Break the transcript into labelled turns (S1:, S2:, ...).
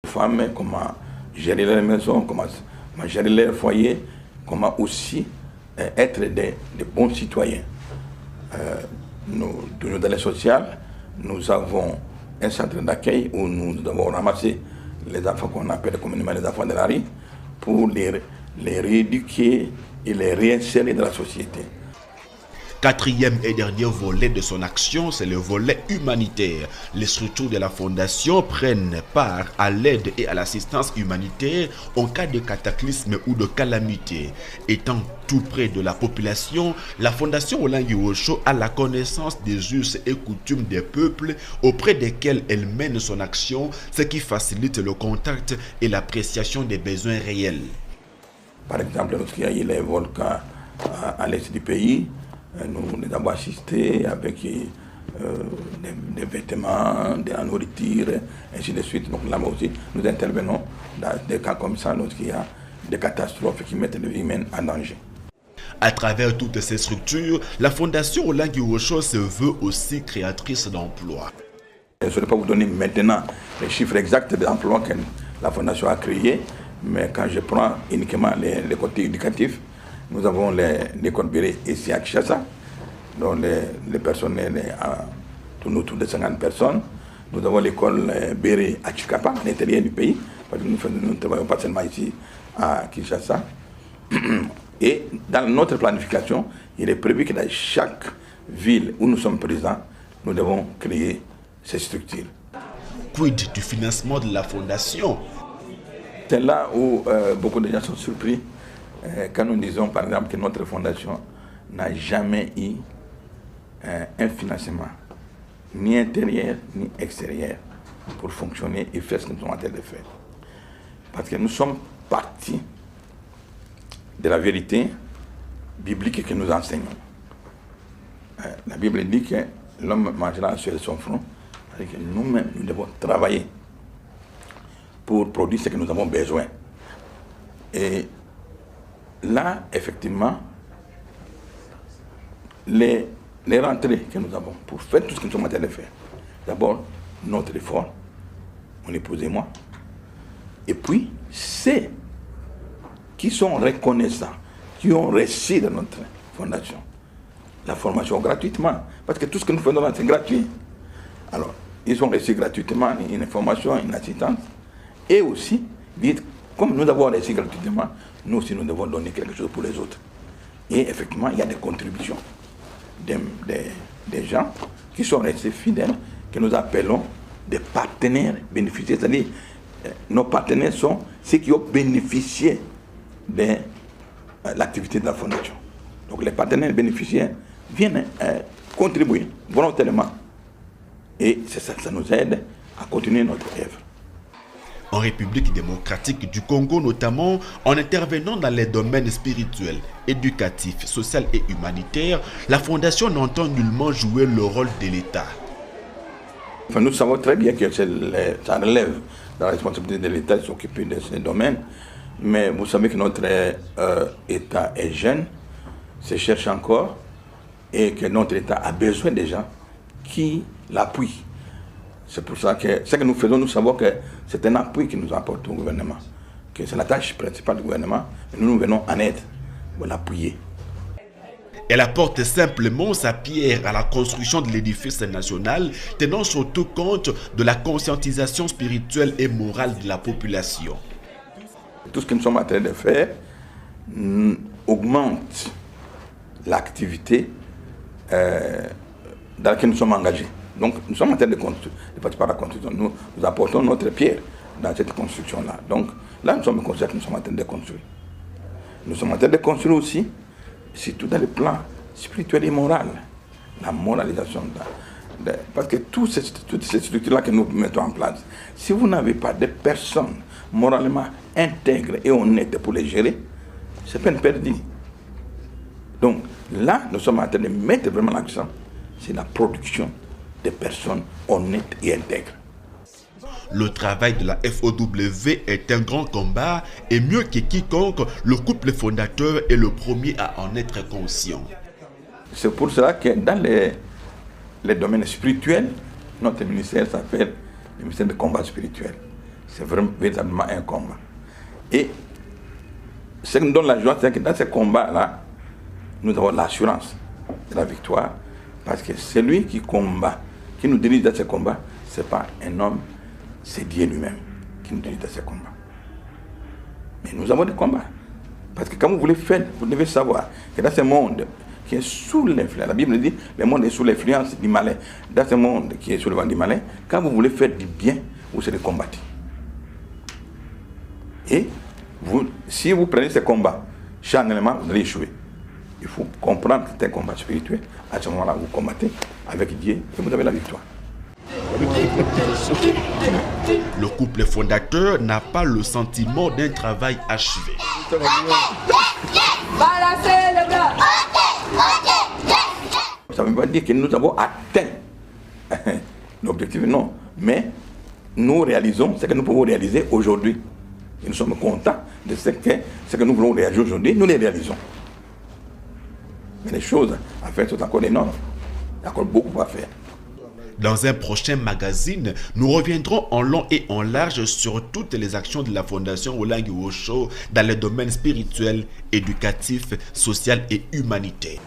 S1: Femmes, comment gérer leur maison, comment gérer leur foyer, comment aussi être des bons citoyens. Nous, dans les sociales, nous avons un centre d'accueil où nous avons ramassé les enfants qu'on appelle communément les enfants de la rue pour les rééduquer et les réinsérer dans la société.
S2: Quatrième et dernier volet de son action, c'est le volet humanitaire. Les structures de la Fondation prennent part à l'aide et à l'assistance humanitaire en cas de cataclysme ou de calamité. Étant tout près de la population, la Fondation Olengi Osho a la connaissance des us et coutumes des peuples auprès desquels elle mène son action, ce qui facilite le contact et l'appréciation des besoins réels.
S1: Par exemple, lorsqu'il y a eu les volcans à l'est du pays, nous les avons assistés avec des vêtements, de la nourriture, ainsi de suite. Donc là aussi, nous intervenons dans des cas comme ça lorsqu'il y a des catastrophes qui mettent les vies humaines en danger.
S2: À travers toutes ces structures, la Fondation Olengi Osho se veut aussi créatrice d'emplois.
S1: Je ne saurais pas vous donner maintenant les chiffres exacts d'emplois que la Fondation a créés, mais quand je prends uniquement les côtés éducatifs, nous avons l'école Béré ici à Kinshasa, dont les personnels tournent autour de 50 personnes. Nous avons l'école Béré à Chikapa, à l'intérieur du pays, parce que nous ne travaillons pas seulement ici à Kinshasa. Et dans notre planification, il est prévu que dans chaque ville où nous sommes présents, nous devons créer ces structures.
S2: Quid du financement de la Fondation?
S1: C'est là où beaucoup de gens sont surpris. Quand nous disons par exemple que notre fondation n'a jamais eu un financement, ni intérieur ni extérieur, pour fonctionner et faire ce que nous sommes en train de faire. Parce que nous sommes partis de la vérité biblique que nous enseignons. La Bible dit que l'homme mangera sur son front, c'est-à-dire que nous-mêmes, nous devons travailler pour produire ce que nous avons besoin. Et là, effectivement, les rentrées que nous avons pour faire tout ce que nous sommes en train de faire. D'abord, notre effort, mon épouse et moi. Et puis, ceux qui sont reconnaissants, qui ont reçu de notre fondation la formation gratuitement. Parce que tout ce que nous faisons là, c'est gratuit. Alors, ils ont reçu gratuitement une formation, une assistance. Et aussi, comme nous avons reçu gratuitement, nous aussi nous devons donner quelque chose pour les autres. Et effectivement, il y a des contributions des gens qui sont restés fidèles, que nous appelons des partenaires bénéficiaires. C'est-à-dire, nos partenaires sont ceux qui ont bénéficié de l'activité de la Fondation. Donc les partenaires bénéficiaires viennent contribuer volontairement. Et ça nous aide à continuer notre œuvre.
S2: En République démocratique du Congo notamment, en intervenant dans les domaines spirituels, éducatifs, social et humanitaires, la Fondation n'entend nullement jouer le rôle de l'État.
S1: Enfin, nous savons très bien que ça relève de la responsabilité de l'État de s'occuper de ces domaines, mais vous savez que notre État est jeune, se cherche encore, et que notre État a besoin des gens qui l'appuient. C'est pour ça que ce que nous faisons, nous savons que c'est un appui que nous apporte au gouvernement, que c'est la tâche principale du gouvernement, et nous venons en aide pour l'appuyer.
S2: Elle apporte simplement sa pierre à la construction de l'édifice national, tenant surtout compte de la conscientisation spirituelle et morale de la population.
S1: Tout ce que nous sommes en train de faire augmente l'activité dans laquelle nous sommes engagés. Donc nous sommes en train de construire, de participer à la construction. Nous apportons notre pierre dans cette construction-là. Donc là, nous sommes conscients que nous sommes en train de construire. Nous sommes en train de construire aussi, surtout dans le plan spirituel et moral, la moralisation. Parce que toutes ces structures-là que nous mettons en place, si vous n'avez pas de personnes moralement intègres et honnêtes pour les gérer, c'est peine perdue. Donc là, nous sommes en train de mettre vraiment l'accent sur la production des personnes honnêtes et intègres.
S2: Le travail de la FOW est un grand combat et mieux que quiconque, le couple fondateur est le premier à en être conscient.
S1: C'est pour cela que dans les domaines spirituels, notre ministère s'appelle le ministère de combat spirituel. C'est vraiment véritablement un combat. Et ce qui nous donne la joie, c'est que dans ce combat-là, nous avons l'assurance de la victoire, parce que celui qui combat, qui nous dirige dans ce combat, ce n'est pas un homme, c'est Dieu lui-même qui nous dirige dans ce combat. Mais nous avons des combats. Parce que quand vous voulez faire, vous devez savoir que dans ce monde qui est sous l'influence, la Bible dit, le monde est sous l'influence du malin. Dans ce monde qui est sous le vent du malin, quand vous voulez faire du bien, vous serez combattu. Et si vous prenez ce combat, charnellement, vous allez échouer. Il faut comprendre que c'est un combat spirituel. À ce moment-là, vous combattez avec Dieu et vous avez la victoire.
S2: Le couple fondateur n'a pas le sentiment d'un travail achevé.
S1: Ça ne veut pas dire que nous avons atteint l'objectif, non. Mais nous réalisons ce que nous pouvons réaliser aujourd'hui. Et nous sommes contents de ce que nous voulons réaliser aujourd'hui, nous les réalisons. Mais les choses à faire sont encore énormes. Il y a encore beaucoup à faire.
S2: Dans un prochain magazine, nous reviendrons en long et en large sur toutes les actions de la Fondation Olengi Osho dans les domaines spirituels, éducatifs, social et humanitaire.